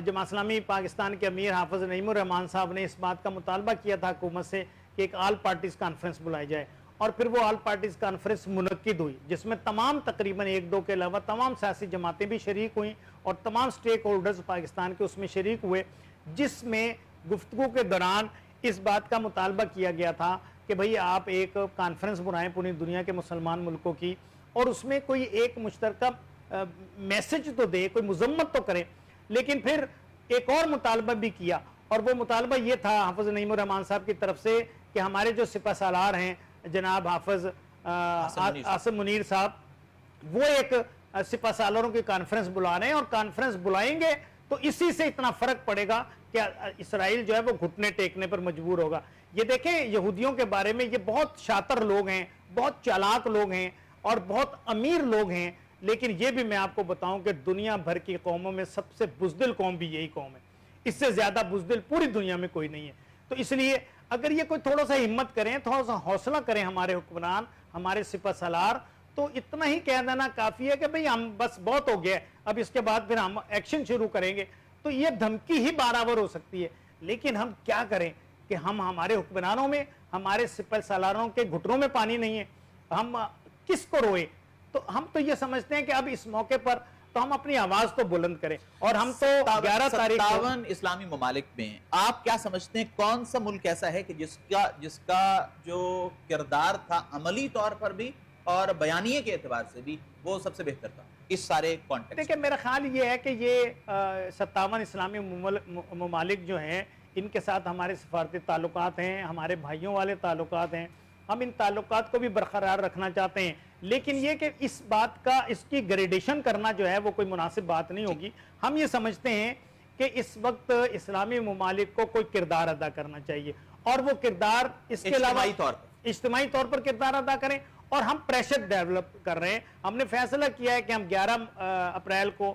جماعت اسلامی پاکستان کے امیر حافظ نعیم الرحمان صاحب نے اس بات کا مطالبہ کیا تھا حکومت سے کہ ایک آل پارٹیز کانفرنس بلائی جائے، اور پھر وہ آل پارٹیز کانفرنس منعقد ہوئی، جس میں تمام تقریباً 1-2 کے علاوہ تمام سیاسی جماعتیں بھی شریک ہوئیں، اور تمام سٹیک ہولڈرز پاکستان کے اس میں شریک ہوئے، جس میں گفتگو کے دوران اس بات کا مطالبہ کیا گیا تھا کہ بھئی آپ ایک کانفرنس بنائیں پوری دنیا کے مسلمان ملکوں کی، اور اس میں کوئی ایک مشترکہ میسج تو دے، کوئی مذمت تو کرے، لیکن پھر ایک اور مطالبہ بھی کیا، اور وہ مطالبہ یہ تھا حافظ نعیم الرحمان صاحب کی طرف سے کہ ہمارے جو سپہ سالار ہیں جناب حافظ عاصم منیر صاحب، وہ ایک سپہ سالاروں کی کانفرنس بلا رہے ہیں، اور کانفرنس بلائیں گے تو اسی سے اتنا فرق پڑے گا کہ اسرائیل جو ہے وہ گھٹنے ٹیکنے پر مجبور ہوگا۔ یہ دیکھیں یہودیوں کے بارے میں یہ بہت شاطر لوگ ہیں، بہت چالاک لوگ ہیں، اور بہت امیر لوگ ہیں، لیکن یہ بھی میں آپ کو بتاؤں کہ دنیا بھر کی قوموں میں سب سے بزدل قوم بھی یہی قوم ہے، اس سے زیادہ بزدل پوری دنیا میں کوئی نہیں ہے۔ تو اس لیے اگر یہ کوئی تھوڑا سا ہمت کریں، تھوڑا سا حوصلہ کریں ہمارے حکمران، ہمارے سپہ سالار، تو اتنا ہی کہہ دینا کافی ہے کہ بھئی ہم بس بہت ہو گیا، اب اس کے بعد پھر ہم ایکشن شروع کریں گے، تو یہ دھمکی ہی بارآور ہو سکتی ہے۔ لیکن ہم کیا کریں کہ ہمارے حکمرانوں میں، ہمارے سپہ سالاروں کے گھٹنوں میں پانی نہیں ہے، ہم کس کو روئے؟ تو ہم تو یہ سمجھتے ہیں کہ اب اس موقع پر تو ہم اپنی آواز تو بلند کریں، اور ہم تو 11 تاریخ 57 اسلامی ممالک میں آپ کیا سمجھتے ہیں کون سا ملک ایسا ہے کہ جس کا جو کردار تھا عملی طور پر بھی اور بیانیے کے اعتبار سے بھی وہ سب سے بہتر تھا اس سارے کانٹیکسٹ؟ دیکھیں میرا خیال یہ ہے کہ یہ 57 اسلامی ممالک جو ہیں، ان کے ساتھ ہمارے سفارتی تعلقات ہیں، ہمارے بھائیوں والے تعلقات ہیں، ہم ان تعلقات کو بھی برقرار رکھنا چاہتے ہیں، لیکن یہ کہ اس بات کا، اس کی گریڈیشن کرنا جو ہے وہ کوئی مناسب بات نہیں ہوگی۔ ہم یہ سمجھتے ہیں کہ اس وقت اسلامی ممالک کو کوئی کردار ادا کرنا چاہیے، اور وہ کردار اس کے علاوہ اجتماعی طور پر کردار ادا کریں، اور ہم پریشر ڈیولپ کر رہے ہیں۔ ہم نے فیصلہ کیا ہے کہ ہم 11 اپریل کو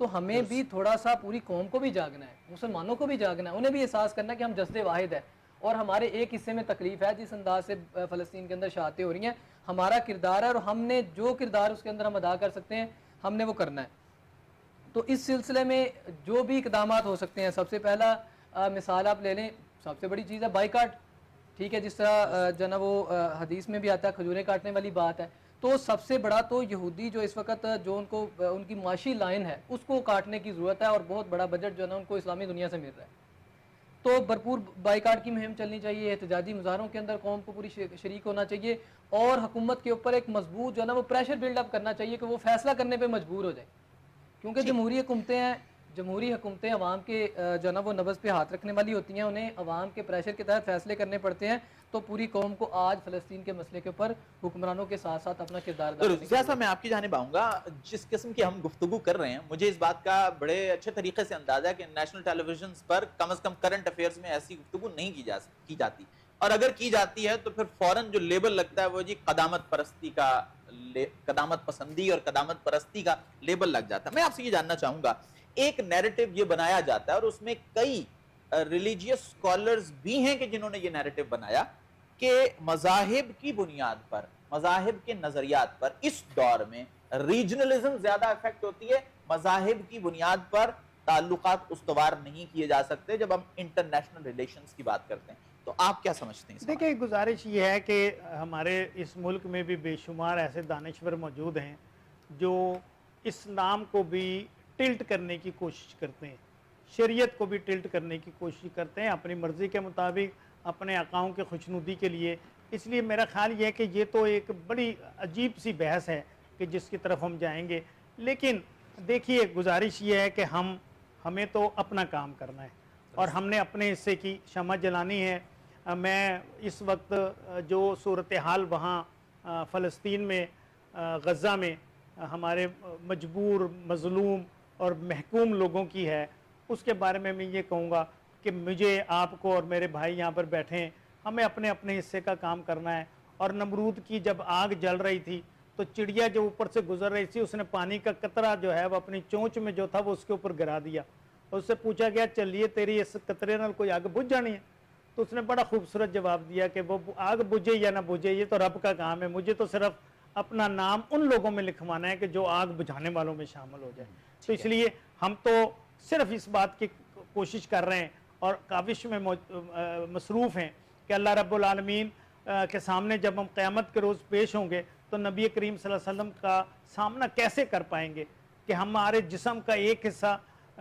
تو ہمیں بھی تھوڑا سا پوری قوم کو بھی جاگنا ہے, مسلمانوں کو بھی جاگنا ہے, انہیں بھی احساس کرنا ہے کہ ہم جسد واحد ہے اور ہمارے ایک حصے میں تکلیف ہے جس انداز سے فلسطین کے اندر شہادتیں ہو رہی ہیں. ہمارا کردار ہے اور ہم نے جو کردار اس کے اندر ہم ادا کر سکتے ہیں ہم نے وہ کرنا ہے. تو اس سلسلے میں جو بھی اقدامات ہو سکتے ہیں, سب سے پہلا مثال آپ لے لیں, سب سے بڑی چیز ہے بائیکاٹ. ٹھیک ہے, جس طرح جو نا وہ حدیث میں بھی آتا ہے کھجوریں کاٹنے والی بات ہے. تو سب سے بڑا تو یہودی جو اس وقت جو ان کی معاشی لائن ہے اس کو کاٹنے کی ضرورت ہے, اور بہت بڑا بجٹ جو ہے نا ان کو اسلامی دنیا سے مل رہا ہے. تو بھرپور بائیکاٹ کی مہم چلنی چاہیے, احتجاجی مظاہروں کے اندر قوم کو پوری شریک ہونا چاہیے, اور حکومت کے اوپر ایک مضبوط جو ہے نا وہ پریشر بلڈ اپ کرنا چاہیے کہ وہ فیصلہ کرنے پہ مجبور ہو جائے. کیونکہ جمہوری حکومتیں عوام کے جو ہے نا وہ نبض پہ ہاتھ رکھنے والی ہوتی ہیں, انہیں عوام کے پریشر کے تحت فیصلے کرنے پڑتے ہیں. تو پوری قوم کو آج فلسطین کے مسئلے کے اوپر حکمرانوں کے ساتھ ساتھ اپنا کردار ادا کرنا جیسا میں آپ کی جانب آؤں گا, جس قسم کی ہم گفتگو کر رہے ہیں مجھے اس بات کا بڑے اچھے طریقے سے اندازہ ہے کہ نیشنل ٹیلی ویژنز پر کم از کم کرنٹ افیئرز میں ایسی گفتگو نہیں کی جاتی, اور اگر کی جاتی ہے تو پھر فوراً جو لیبل لگتا ہے وہ جی قدامت پسندی اور قدامت پرستی کا لیبل لگ جاتا ہے. میں آپ سے یہ جاننا چاہوں گا, ایک نیریٹو یہ بنایا جاتا ہے اور اس میں کئی ریلیجیس اسکالرز بھی ہیں کہ جنہوں نے یہ نیریٹو بنایا کہ مذاہب کی بنیاد پر, مذاہب کے نظریات پر اس دور میں ریجنلزم زیادہ افیکٹ ہوتی ہے, مذاہب کی بنیاد پر تعلقات استوار نہیں کیے جا سکتے جب ہم انٹرنیشنل ریلیشنز کی بات کرتے ہیں. تو آپ کیا سمجھتے ہیں؟ دیکھیں, گزارش یہ ہے کہ ہمارے اس ملک میں بھی بے شمار ایسے دانشور موجود ہیں جو اسلام کو بھی ٹلٹ کرنے کی کوشش کرتے ہیں, شریعت کو بھی ٹلٹ کرنے کی کوشش کرتے ہیں اپنی مرضی کے مطابق, اپنے آقاؤں کے خوشنودی کے لیے. اس لیے میرا خیال یہ ہے کہ یہ تو ایک بڑی عجیب سی بحث ہے کہ جس کی طرف ہم جائیں گے. لیکن دیکھیے, گزارش یہ ہے کہ ہمیں تو اپنا کام کرنا ہے اور ہم نے اپنے حصے کی شمع جلانی ہے. میں اس وقت جو صورتحال وہاں فلسطین میں, غزہ میں ہمارے مجبور, مظلوم اور محکوم لوگوں کی ہے, اس کے بارے میں یہ کہوں گا کہ مجھے, آپ کو اور میرے بھائی یہاں پر بیٹھے ہیں, ہمیں اپنے اپنے حصے کا کام کرنا ہے. اور نمرود کی جب آگ جل رہی تھی تو چڑیا جو اوپر سے گزر رہی تھی اس نے پانی کا قطرہ جو ہے وہ اپنی چونچ میں جو تھا وہ اس کے اوپر گرا دیا, اور اس سے پوچھا گیا چلیے تیری اس قطرے نال کوئی آگ بجھ جانی ہے؟ تو اس نے بڑا خوبصورت جواب دیا کہ وہ آگ بجھے یا نہ بجھے یہ تو رب کا کام ہے, مجھے تو صرف اپنا نام ان لوگوں میں لکھوانا ہے کہ جو آگ بجھانے والوں میں شامل ہو جائے. تو اس لیے ہم تو صرف اس بات کی کوشش کر رہے ہیں اور کاوش میں مصروف ہیں کہ اللہ رب العالمین کے سامنے جب ہم قیامت کے روز پیش ہوں گے تو نبی کریم صلی اللہ علیہ وسلم کا سامنا کیسے کر پائیں گے کہ ہمارے جسم کا ایک حصہ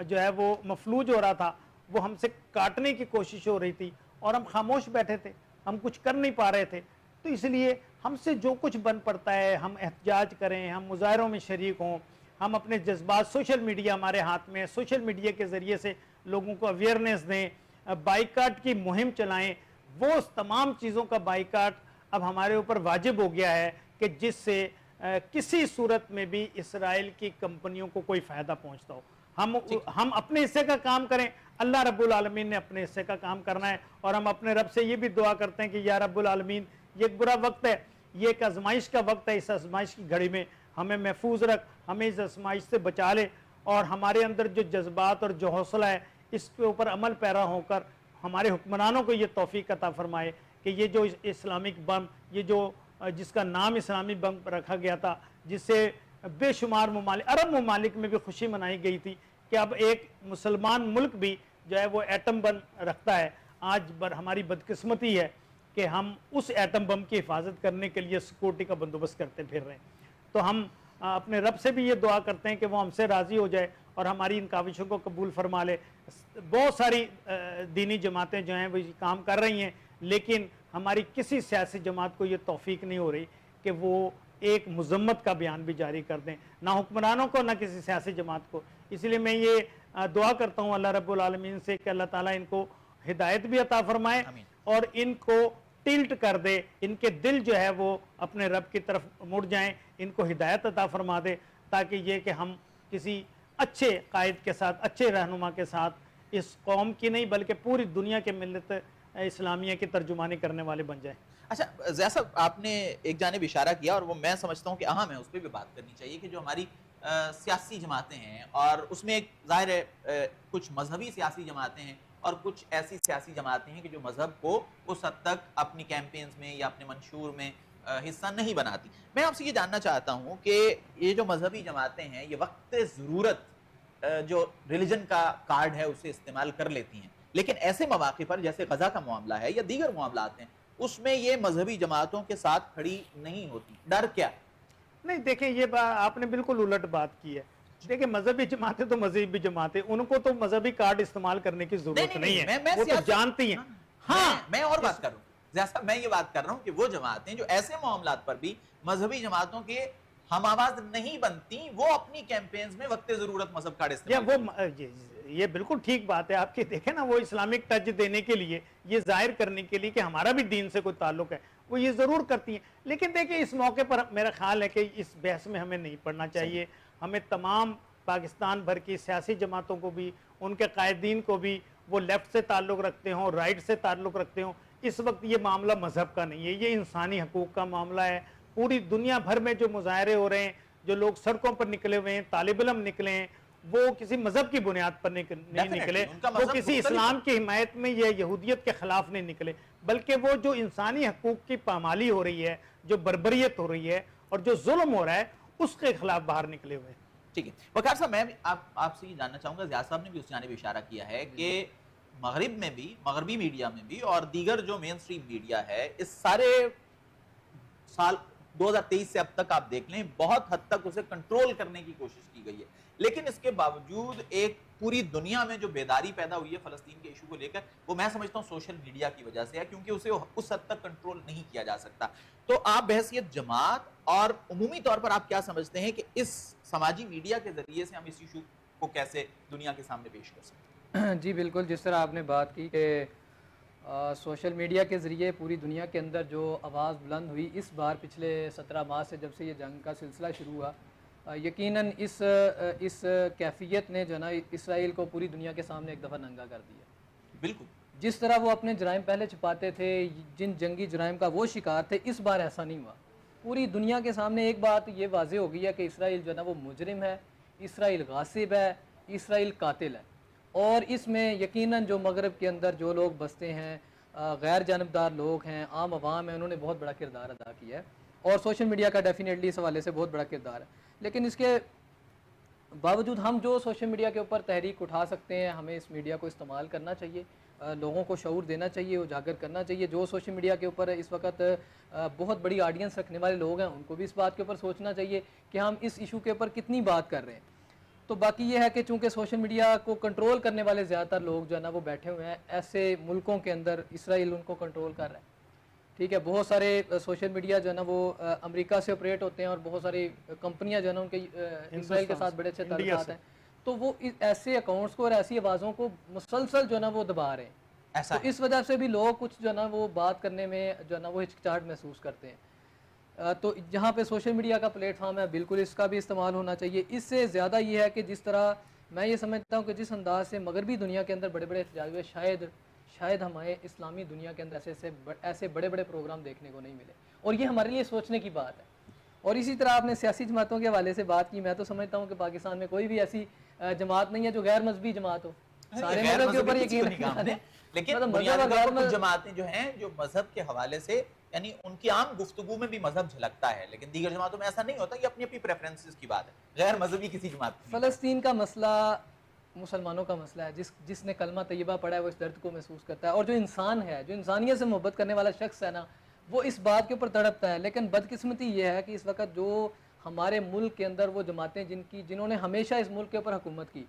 جو ہے وہ مفلوج ہو رہا تھا, وہ ہم سے کاٹنے کی کوشش ہو رہی تھی اور ہم خاموش بیٹھے تھے, ہم کچھ کر نہیں پا رہے تھے. تو اس لیے ہم سے جو کچھ بن پڑتا ہے ہم احتجاج کریں, ہم مظاہروں میں شریک ہوں, ہم اپنے جذبات, سوشل میڈیا ہمارے ہاتھ میں ہے, سوشل میڈیا کے ذریعے سے لوگوں کو اویئرنیس دیں, بائیکاٹ کی مہم چلائیں. وہ تمام چیزوں کا بائیکاٹ اب ہمارے اوپر واجب ہو گیا ہے کہ جس سے کسی صورت میں بھی اسرائیل کی کمپنیوں کو کوئی فائدہ پہنچتا ہو. ہم اپنے حصے کا کام کریں, اللہ رب العالمین نے اپنے حصے کا کام کرنا ہے, اور ہم اپنے رب سے یہ بھی دعا کرتے ہیں کہ یا رب العالمین یہ ایک برا وقت ہے, یہ ایک آزمائش کا وقت ہے, اس آزمائش کی گھڑی میں ہمیں محفوظ رکھ, ہمیں اس آزمائش سے بچا لے, اور ہمارے اندر جو جذبات اور جو حوصلہ ہے اس کے اوپر عمل پیرا ہو کر ہمارے حکمرانوں کو یہ توفیق عطا فرمائے کہ یہ جو اسلامک بم, یہ جو جس کا نام اسلامی بم رکھا گیا تھا, جس سے بے شمار ممالک, عرب ممالک میں بھی خوشی منائی گئی تھی کہ اب ایک مسلمان ملک بھی جو ہے وہ ایٹم بم رکھتا ہے. آج ہماری بدقسمتی ہے کہ ہم اس ایٹم بم کی حفاظت کرنے کے لیے سیکورٹی کا بندوبست کرتے پھر رہے ہیں. تو ہم اپنے رب سے بھی یہ دعا کرتے ہیں کہ وہ ہم سے راضی ہو جائے اور ہماری ان کاوشوں کو قبول فرما لے. بہت ساری دینی جماعتیں جو ہیں وہ کام کر رہی ہیں, لیکن ہماری کسی سیاسی جماعت کو یہ توفیق نہیں ہو رہی کہ وہ ایک مذمت کا بیان بھی جاری کر دیں, نہ حکمرانوں کو نہ کسی سیاسی جماعت کو. اس لیے میں یہ دعا کرتا ہوں اللہ رب العالمین سے کہ اللہ تعالیٰ ان کو ہدایت بھی عطا فرمائے اور ان کو ٹلٹ کر دے, ان کے دل جو ہے وہ اپنے رب کی طرف مڑ جائیں, ان کو ہدایت عطا فرما دے, تاکہ یہ کہ ہم کسی اچھے قائد کے ساتھ, اچھے رہنما کے ساتھ اس قوم کی نہیں بلکہ پوری دنیا کے ملت اسلامیہ کی ترجمانی کرنے والے بن جائیں. اچھا ضیاء صاحب, آپ نے ایک جانب اشارہ کیا اور وہ میں سمجھتا ہوں کہ اہم ہے, اس پہ بھی بات کرنی چاہیے کہ جو ہماری سیاسی جماعتیں ہیں اور اس میں ایک ظاہر ہے کچھ مذہبی سیاسی جماعتیں ہیں اور کچھ ایسی سیاسی جماعتیں ہیں کہ جو مذہب کو اس حد تک اپنی کیمپینز میں یا اپنے منشور میں حصہ نہیں بناتی. میں آپ سے یہ جاننا چاہتا ہوں کہ یہ جو مذہبی جماعتیں ہیں یہ وقت ضرورت جو ریلیجن کا کارڈ ہے اسے استعمال کر لیتی ہیں, لیکن ایسے مواقع پر جیسے غزہ کا معاملہ ہے یا دیگر معاملات ہیں اس میں یہ مذہبی جماعتوں کے ساتھ کھڑی نہیں ہوتی. ڈر کیا؟ نہیں دیکھیں, یہ آپ نے بالکل الٹ بات کی ہے. دیکھیں مذہبی جماعتیں تو مذہبی جماعتیں, ان کو تو مذہبی کارڈ استعمال کرنے کی ضرورت نہیں ہے, وہ تو جانتی ہیں. ہاں میں اور بات کر رہا ہوں, جیسا میں یہ بات کر رہا ہوں کہ وہ جماعتیں جو ایسے معاملات پر بھی مذہبی جماعتوں کے ہم آواز نہیں بنتی وہ اپنی کیمپینز میں وقت ضرورت مذہب کارڈ استعمال یہ بالکل ٹھیک بات ہے آپ کی. دیکھیں نا, وہ اسلامک ٹچ دینے کے لیے, یہ ظاہر کرنے کے لیے کہ ہمارا بھی دین سے کوئی تعلق ہے, وہ یہ ضرور کرتی ہیں. لیکن دیکھیں اس موقع پر میرا خیال ہے کہ اس بحث میں ہمیں نہیں پڑنا چاہیے. ہمیں تمام پاکستان بھر کی سیاسی جماعتوں کو بھی, ان کے قائدین کو بھی, وہ لیفٹ سے تعلق رکھتے ہوں رائٹ سے تعلق رکھتے ہوں, اس وقت یہ معاملہ مذہب کا نہیں ہے, یہ انسانی حقوق کا معاملہ ہے. پوری دنیا بھر میں جو مظاہرے ہو رہے ہیں, جو لوگ سڑکوں پر نکلے ہوئے ہیں, طالب علم نکلے ہیں, وہ کسی مذہب کی بنیاد پر نہیں نکلے, وہ کسی اسلام کی حمایت میں یا یہودیت کے خلاف نہیں نکلے, بلکہ وہ جو انسانی حقوق کی پامالی ہو رہی ہے, جو بربریت ہو رہی ہے اور جو ظلم ہو رہا ہے اس کے خلاف باہر نکلے ہوئے. ٹھیک ہے وقار صاحب, میں آپ سے یہ جاننا چاہوں گا, زیاد صاحب نے بھی اس جانب اشارہ کیا ہے کہ مغرب میں بھی, مغربی میڈیا میں بھی اور دیگر جو مین سٹریم میڈیا ہے, اس سارے سال 2023 سے اب تک آپ دیکھ لیں بہت حد تک اسے کنٹرول کرنے کی کوشش کی گئی ہے, لیکن اس کے باوجود ایک پوری دنیا میں جو بیداری پیدا ہوئی ہے فلسطین کے ایشو کو لے کر, وہ میں سمجھتا ہوں سوشل میڈیا کی وجہ سے ہے, کیونکہ اسے اس حد تک کنٹرول نہیں کیا جا سکتا. تو آپ بحیثیت جماعت اور عمومی طور پر آپ کیا سمجھتے ہیں کہ اس سماجی میڈیا کے ذریعے سے ہم اس ایشو کو کیسے دنیا کے سامنے پیش کر سکتے ہیں؟ جی بالکل, جس طرح آپ نے بات کی کہ سوشل میڈیا کے ذریعے پوری دنیا کے اندر جو آواز بلند ہوئی اس بار پچھلے 17 ماہ سے جب سے یہ جنگ کا سلسلہ شروع ہوا, یقیناً اس کیفیت نے جو نا اسرائیل کو پوری دنیا کے سامنے ایک دفعہ ننگا کر دیا. بالکل, جس طرح وہ اپنے جرائم پہلے چھپاتے تھے, جن جنگی جرائم کا وہ شکار تھے, اس بار ایسا نہیں ہوا. پوری دنیا کے سامنے ایک بات یہ واضح ہو گئی ہے کہ اسرائیل جو ہے نا وہ مجرم ہے, اسرائیل غاصب ہے, اسرائیل قاتل ہے. اور اس میں یقیناً جو مغرب کے اندر جو لوگ بستے ہیں, غیر جانبدار لوگ ہیں, عام عوام ہیں, انہوں نے بہت بڑا کردار ادا کیا ہے, اور سوشل میڈیا کا ڈیفینیٹلی اس حوالے سے بہت بڑا کردار ہے. لیکن اس کے باوجود ہم جو سوشل میڈیا کے اوپر تحریک اٹھا سکتے ہیں, ہمیں اس میڈیا کو استعمال کرنا چاہیے, لوگوں کو شعور دینا چاہیے, اجاگر کرنا چاہیے. جو سوشل میڈیا کے اوپر اس وقت بہت بڑی آڈینس رکھنے والے لوگ ہیں, ان کو بھی اس بات کے اوپر سوچنا چاہیے کہ ہم اس ایشو کے اوپر کتنی بات کر رہے ہیں. تو باقی یہ ہے کہ چونکہ سوشل میڈیا کو کنٹرول کرنے والے زیادہ تر لوگ جو ہے نا وہ بیٹھے ہوئے ہیں ایسے ملکوں کے اندر, اسرائیل ان کو کنٹرول کر رہا ہے. ٹھیک ہے, بہت سارے سوشل میڈیا جو ہے نا وہ امریکہ سے آپریٹ ہوتے ہیں, اور بہت ساری کمپنیاں جو ہے نا ان کے اسرائیل کے ساتھ بڑے اچھے تعلقات ہیں, تو وہ ایسے اکاؤنٹس کو اور ایسی آوازوں کو مسلسل جو ہے نا وہ دبا رہے ہیں. تو اس وجہ سے بھی لوگ کچھ جو ہے نا وہ بات کرنے میں جو ہے نا وہ ہچکچاہٹ محسوس کرتے ہیں. تو جہاں پہ سوشل میڈیا کا پلیٹ فارم ہے, بالکل اس کا بھی استعمال ہونا چاہیے. اس سے زیادہ یہ ہے کہ جس طرح میں یہ سمجھتا ہوں کہ جس انداز سے مغربی دنیا کے اندر بڑے بڑے احتجاج ہوئے, شاید ہمارے اسلامی دنیا کے اندر ایسے بڑے بڑے پروگرام دیکھنے کو نہیں ملے, اور یہ ہمارے لیے سوچنے کی بات ہے. اور اسی طرح آپ نے سیاسی جماعتوں کے حوالے سے بات کی, میں تو سمجھتا ہوں کہ پاکستان میں کوئی بھی ایسی جماعت نہیں ہے جو غیر مذہبی جماعت ہو. سارے مذہب کے اوپر یقین رکھتے ہیں, لیکن بنیادی طور پر کچھ جماعتیں جو ہیں جو مذہب کے حوالے سے یعنی ان کی عام گفتگو میں بھی مذہب جھلکتا ہے, لیکن دیگر جماعتوں میں ایسا نہیں ہوتا. یہ اپنی اپنی پریفرنسز کی بات ہے, غیر مذہبی کسی جماعت. فلسطین کا مسئلہ مسلمانوں کا مسئلہ ہے, جس نے کلمہ طیبہ پڑھا ہے وہ اس درد کو محسوس کرتا ہے, اور جو انسان ہے, جو انسانیت سے محبت کرنے والا شخص ہے نا, وہ اس بات کے اوپر تڑپتا ہے. لیکن بدقسمتی یہ ہے کہ اس وقت جو ہمارے ملک کے اندر وہ جماعتیں جنہوں نے ہمیشہ اس ملک کے اوپر حکومت کی,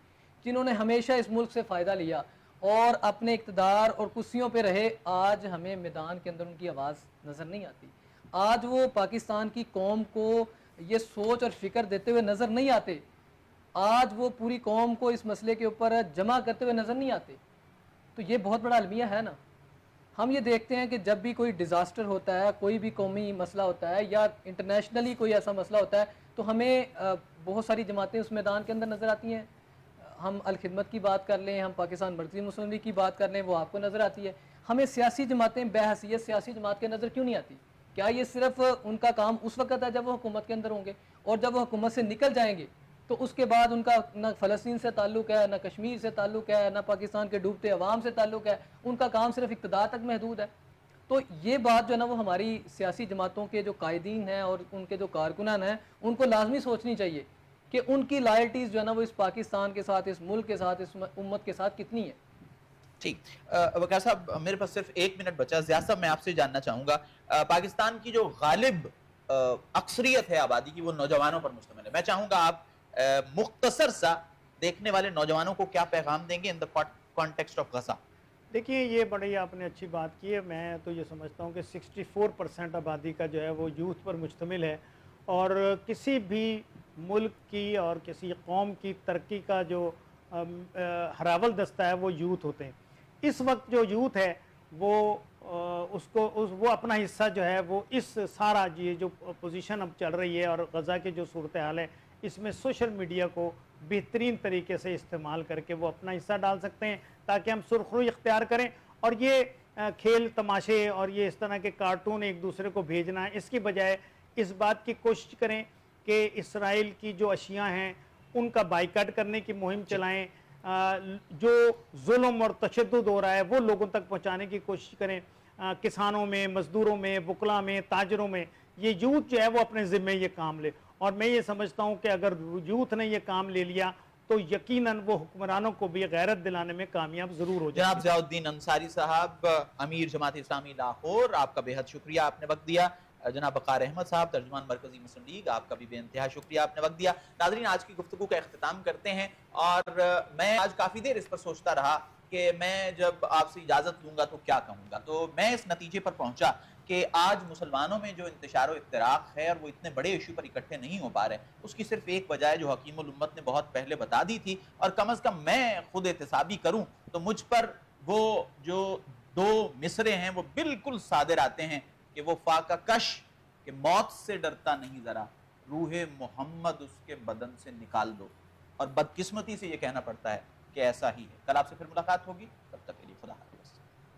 جنہوں نے ہمیشہ اس ملک سے فائدہ لیا اور اپنے اقتدار اور کرسیوں پہ رہے, آج ہمیں میدان کے اندر ان کی آواز نظر نہیں آتی. آج وہ پاکستان کی قوم کو یہ سوچ اور فکر دیتے ہوئے نظر نہیں آتے, آج وہ پوری قوم کو اس مسئلے کے اوپر جمع کرتے ہوئے نظر نہیں آتے. تو یہ بہت بڑا المیہ ہے نا. ہم یہ دیکھتے ہیں کہ جب بھی کوئی ڈیزاسٹر ہوتا ہے, کوئی بھی قومی مسئلہ ہوتا ہے یا انٹرنیشنلی کوئی ایسا مسئلہ ہوتا ہے, تو ہمیں بہت ساری جماعتیں اس میدان کے اندر نظر آتی ہیں. ہم الخدمت کی بات کر لیں, ہم پاکستان مرکزی مسلم لیگ کی بات کر لیں, وہ آپ کو نظر آتی ہے. ہمیں سیاسی جماعتیں بحیثیت سیاسی جماعت کے نظر کیوں نہیں آتی؟ کیا یہ صرف ان کا کام اس وقت ہے جب وہ حکومت کے اندر ہوں گے, اور جب وہ حکومت سے نکل جائیں گے تو اس کے بعد ان کا نہ فلسطین سے تعلق ہے، نہ کشمیر سے تعلق ہے، نہ پاکستان کے ڈوبتے عوام سے تعلق ہے، ان کا کام صرف اقتدار تک محدود ہے۔ تو یہ بات جو ہے نا وہ ہماری سیاسی جماعتوں کے جو قائدین ہیں اور ان کے جو کارکنان ہیں ان کو لازمی سوچنی چاہیے کہ ان کی لائلٹیز جو ہے نا وہ اس پاکستان کے ساتھ، اس ملک کے ساتھ، اس امت کے ساتھ کتنی ہے۔ ٹھیک، وقار صاحب میرے پاس صرف 1 منٹ بچا، زیاد صاحب میں آپ سے جاننا چاہوں گا، پاکستان کی جو غالب اکثریت ہے آبادی کی وہ نوجوانوں پر مشتمل ہے، میں چاہوں گا آپ مختصر سا دیکھنے والے نوجوانوں کو کیا پیغام دیں گے ان دا کانٹیکسٹ آف غزہ؟ دیکھیے یہ بڑی آپ نے اچھی بات کی ہے، میں تو یہ سمجھتا ہوں کہ 64% آبادی کا جو ہے وہ یوتھ پر مشتمل ہے، اور کسی بھی ملک کی اور کسی قوم کی ترقی کا جو ہراول دستہ ہے وہ یوتھ ہوتے ہیں۔ اس وقت جو یوتھ ہے وہ وہ اپنا حصہ جو ہے وہ اس سارا یہ جو پوزیشن اب چل رہی ہے اور غزہ کے جو صورتحال ہے اس میں سوشل میڈیا کو بہترین طریقے سے استعمال کر کے وہ اپنا حصہ ڈال سکتے ہیں تاکہ ہم سرخروئی اختیار کریں، اور یہ کھیل تماشے اور یہ اس طرح کے کارٹون ایک دوسرے کو بھیجنا ہے، اس کی بجائے اس بات کی کوشش کریں کہ اسرائیل کی جو اشیاء ہیں ان کا بائیکاٹ کرنے کی مہم چلائیں، جو ظلم اور تشدد ہو رہا ہے وہ لوگوں تک پہنچانے کی کوشش کریں، کسانوں میں، مزدوروں میں، وکلاء میں، تاجروں میں، یہ یوتھ جو ہے وہ اپنے ذمہ یہ کام لے، اور میں یہ سمجھتا ہوں کہ اگر یوتھ نے یہ کام لے لیا تو یقیناً وہ حکمرانوں کو بھی غیرت دلانے میں کامیاب ضرور ہو جائے۔ جناب ضیاء الدین انصاری صاحب، امیر جماعت اسلامی لاہور، آپ کا بے حد شکریہ، آپ نے وقت دیا۔ جناب وقار احمد صاحب، ترجمان مرکزی مسلم لیگ، آپ کا بھی بے انتہا شکریہ، آپ نے وقت دیا۔ ناظرین، آج کی گفتگو کا اختتام کرتے ہیں، اور میں آج کافی دیر اس پر سوچتا رہا کہ میں جب آپ سے اجازت لوں گا تو کیا کہوں گا، تو میں اس نتیجے پر پہنچا کہ آج مسلمانوں میں جو انتشار و افتراق ہے اور وہ اتنے بڑے ایشو پر اکٹھے نہیں ہو پا رہے، اس کی صرف ایک وجہ ہے جو حکیم الامت نے بہت پہلے بتا دی تھی، اور کم از کم میں خود احتسابی کروں تو مجھ پر وہ جو 2 مصرے ہیں وہ بالکل صادر آتے ہیں کہ وہ فاقہ کش کہ موت سے ڈرتا نہیں ذرا، روح محمد اس کے بدن سے نکال دو، اور بدقسمتی سے یہ کہنا پڑتا ہے کہ ایسا ہی ہے۔ کل آپ سے پھر ملاقات ہوگی۔